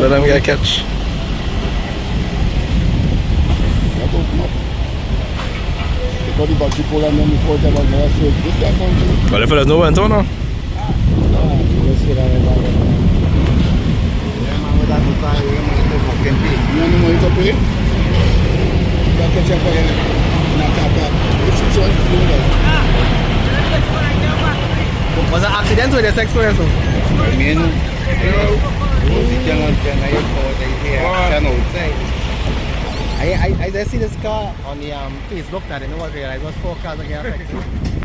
All of them get catch. Well, the fellas know where to now. Was an accident with this experience? I just see this car on the Facebook that I didn't know what it was 4 cars that get affected.